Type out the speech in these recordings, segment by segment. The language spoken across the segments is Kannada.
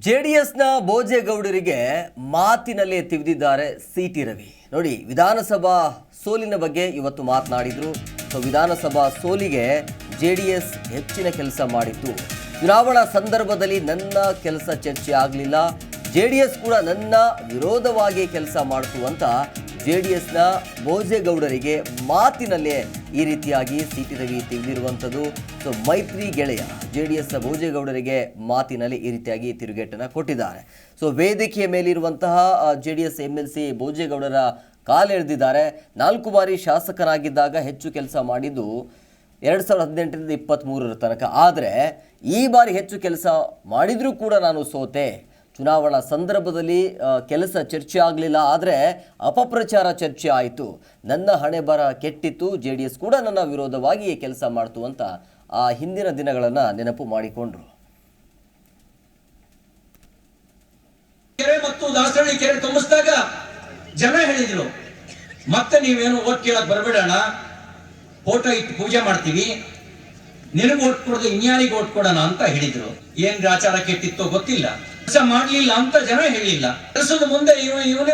ಜೆಡಿಎಸ್ನ ಭೋಜೇಗೌಡರಿಗೆ ಮಾತಿನಲ್ಲೇ ತಿವಿದಿದ್ದಾರೆ ಸಿಟಿ ರವಿ. ನೋಡಿ, ವಿಧಾನಸಭಾ ಸೋಲಿನ ಬಗ್ಗೆ ಇವತ್ತು ಮಾತನಾಡಿದ್ರು. ವಿಧಾನಸಭಾ ಸೋಲಿಗೆ ಜೆಡಿಎಸ್ ಹೆಚ್ಚಿನ ಕೆಲಸ ಮಾಡಿತ್ತು. ಚುನಾವಣಾ ಸಂದರ್ಭದಲ್ಲಿ ನನ್ನ ಕೆಲಸ ಚರ್ಚೆ ಆಗಲಿಲ್ಲ, ಜೆಡಿಎಸ್ ಕೂಡ ನನ್ನ ವಿರೋಧವಾಗಿ ಕೆಲಸ ಮಾಡ್ತು ಅಂತ ಜೆಡಿಎಸ್ನ ಭೋಜೇಗೌಡರಿಗೆ ಮಾತಿನಲ್ಲೇ ಈ ರೀತಿಯಾಗಿ ಸಿಟಿ ರವಿ ತಿವಿದಿರುವಂಥದ್ದು. ಮೈತ್ರಿ ಗೆಳೆಯ ಜೆಡಿಎಸ್ ಭೋಜೇಗೌಡರಿಗೆ ಮಾತಿನಲ್ಲಿ ಈ ರೀತಿಯಾಗಿ ತಿರುಗೇಟನ್ನು ಕೊಟ್ಟಿದ್ದಾರೆ. ವೇದಿಕೆಯ ಮೇಲಿರುವಂತಹ ಜೆಡಿಎಸ್ MLC ಭೋಜೇಗೌಡರ ಕಾಲೆಳೆದಿದ್ದಾರೆ. 4 ಬಾರಿ ಶಾಸಕರಾಗಿದ್ದಾಗ ಹೆಚ್ಚು ಕೆಲಸ ಮಾಡಿದ್ದು 2018ರಿಂದ 23ರ ತನಕ. ಆದರೆ ಈ ಬಾರಿ ಹೆಚ್ಚು ಕೆಲಸ ಮಾಡಿದರೂ ಕೂಡ ನಾನು ಸೋತೆ. ಚುನಾವಣಾ ಸಂದರ್ಭದಲ್ಲಿ ಕೆಲಸ ಚರ್ಚೆ ಆಗಲಿಲ್ಲ, ಆದರೆ ಅಪಪ್ರಚಾರ ಚರ್ಚೆ ಆಯಿತು. ನನ್ನ ಹಣೆ ಬರ ಕೆಟ್ಟಿತ್ತು, JDS ಕೂಡ ನನ್ನ ವಿರೋಧವಾಗಿ ಕೆಲಸ ಮಾಡ್ತು ಅಂತ ಆ ಹಿಂದಿನ ದಿನಗಳನ್ನು ನೆನಪು ಮಾಡಿಕೊಂಡ್ರು. ಕೆರೆ ಮತ್ತು ದಾಸರಳ್ಳಿ ಕೆರೆ ತುಂಬಿಸಿದಾಗ ಜನ ಹೇಳಿದ್ರು, ಮತ್ತೆ ನೀವೇನು ಓಟ್ ಕೇಳಕ್ ಬರಬೇಡಣ, ಫೋಟೋ ಇಟ್ಟು ಪೂಜೆ ಮಾಡ್ತೀವಿ, ನಿನಗೆ ಓಟ್ ಕೊಡೋದು ಇನ್ಯಾರಿಗೆ ಓಟ್ ಕೊಡೋಣ ಅಂತ ಹೇಳಿದ್ರು. ಏನ್ ಆಚಾರ ಕೆಟ್ಟಿತ್ತೋ ಗೊತ್ತಿಲ್ಲ, ಕೆಲಸ ಮಾಡ್ಲಿಲ್ಲ ಅಂತ ಜನ ಹೇಳಿಲ್ಲ. ಕೆಲಸದ ಮುಂದೆ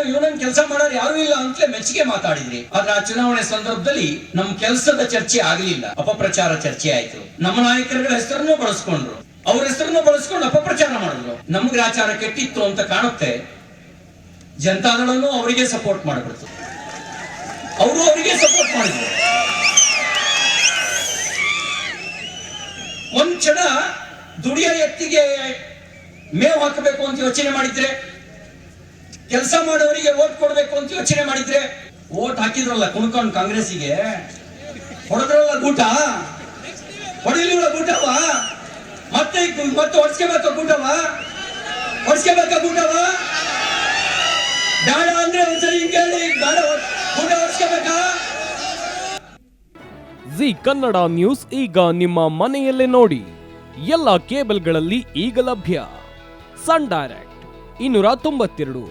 ಇವನನ್ ಕೆಲಸ ಮಾಡೋರು ಯಾರು ಇಲ್ಲ ಅಂತಲೇ ಮೆಚ್ಚುಗೆ ಮಾತಾಡಿದ್ರಿ. ಆದ್ರೆ ಆ ಚುನಾವಣೆ ಸಂದರ್ಭದಲ್ಲಿ ನಮ್ ಕೆಲಸದ ಚರ್ಚೆ ಆಗಲಿಲ್ಲ, ಅಪಪ್ರಚಾರ ಚರ್ಚೆ ಆಯ್ತು. ನಮ್ಮ ನಾಯಕರುಗಳ ಹೆಸರನ್ನು ಬಳಸ್ಕೊಂಡ್ರು, ಅವ್ರ ಹೆಸರನ್ನು ಬಳಸ್ಕೊಂಡು ಅಪಪ್ರಚಾರ ಮಾಡಿದ್ರು. ನಮ್ಗೆ ಆಚಾರ ಕೆಟ್ಟಿತ್ತು ಅಂತ ಕಾಣುತ್ತೆ. ಜನತಾದಳನು ಅವರಿಗೆ ಸಪೋರ್ಟ್ ಮಾಡ್ಬಿಡ್ತು, ಅವರು ಅವರಿಗೆ ಸಪೋರ್ಟ್ ಮಾಡಿದ್ರು. ಒಂದ್ ಕ್ಷಣ ದುಡಿಯ ಎತ್ತಿಗೆ ಮೇವು ಹಾಕಬೇಕು ಅಂತ ಯೋಚನೆ ಮಾಡಿದ್ರೆ, ಕೆಲಸ ಮಾಡೋರಿಗೆ ಓಟ್ ಕೊಡ್ಬೇಕು ಅಂತ ಯೋಚನೆ ಮಾಡಿದ್ರೆ, ಓಟ್ ಹಾಕಿದ್ರಲ್ಲ ಕುಣ್ಕೊಂಡು ಕಾಂಗ್ರೆಸ್ಸಿಗೆ, ಹೊಡೆದ್ರಲ್ಲ ಗೂಟ, ಹೊಡಿಲಿಲ್ಲ ಗೂಟವ, ಮತ್ತೆ ಹೊಡ್ಸ್ಕೋಬೇಕ ಗೂಟವ, ಬೇಡ ಅಂದ್ರೆ ಒಂದ್ಸರಿ ಹಿಂಗೆ ಹೇಳಿ, ಬೇಡ ಗೂಟ ಹೊಡ್ಸ್ಕೋಬೇಕಾ? ಜಿ ಕನ್ನಡ ನ್ಯೂಸ್ ಈಗ ನಿಮ್ಮ ಮನೆಯಲ್ಲೇ ನೋಡಿ. ಎಲ್ಲ ಕೇಬಲ್ಗಳಲ್ಲಿ ಈಗ ಲಭ್ಯ. Sun Direct 292,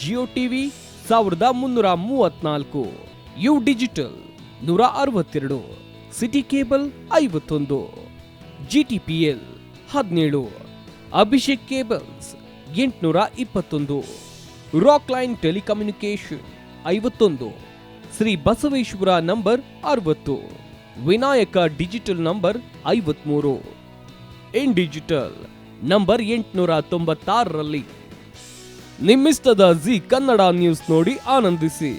Jio TV 1334, U digital 162, City cable 51, GTPL 17, Abhishek cables 821, rock line telecommunication 51, Shri Basaveshwara number 60, Vinayaka digital number 53, in digital number 896ರಲ್ಲಿ. ನಿಮ್ಮಿಸ್ತದ ಜಿ ಕನ್ನಡ ನ್ಯೂಸ್ ನೋಡಿ ಆನಂದಿಸಿ.